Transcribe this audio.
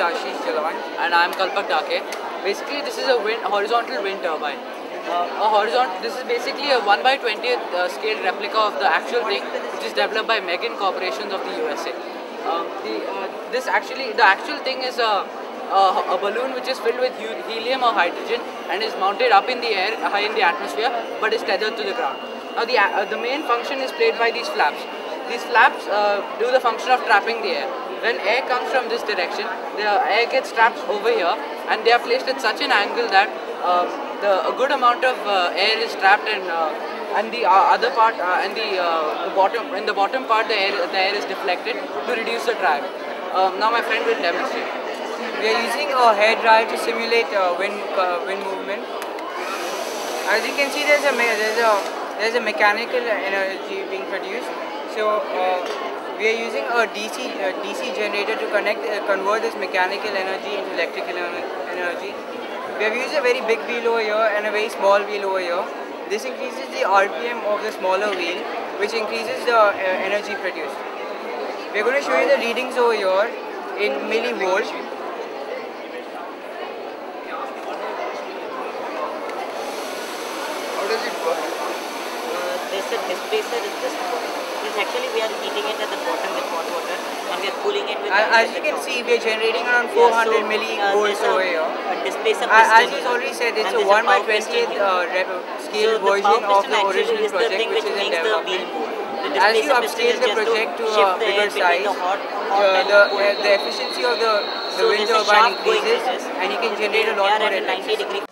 Ashish Jalan. And I'm Kalpak Dake. Basically, this is a horizontal wind turbine. This is basically a 1 by 20th scale replica of the actual thing, which is developed by Megan Corporations of the USA. The actual thing is a balloon which is filled with helium or hydrogen and is mounted up in the air, high in the atmosphere, but is tethered to the ground. Now, the main function is played by these flaps. These flaps do the function of trapping the air. When air comes from this direction, the air gets trapped over here, and they are placed at such an angle that a good amount of air is trapped, and the other part and the bottom part, the air is deflected to reduce the drag. Now my friend will demonstrate. We are using a hair dryer to simulate wind movement. As you can see, there's a mechanical energy being produced. So we are using a DC generator to convert this mechanical energy into electrical energy. We have used a very big wheel over here and a very small wheel over here. This increases the RPM of the smaller wheel, which increases the energy produced. We are going to show you the readings over here in millivolts. How does it work? There's a displacer in this point. Actually, we are heating it at the bottom with hot water, and we are cooling it with. As you can see, we are generating around 400 millivolts over here. As he's already said, it's a 1 by 20th scale version of the original project, which is in development. As you upscale the project to a bigger size, the efficiency of the wind turbine increases, and you can generate a lot more electricity.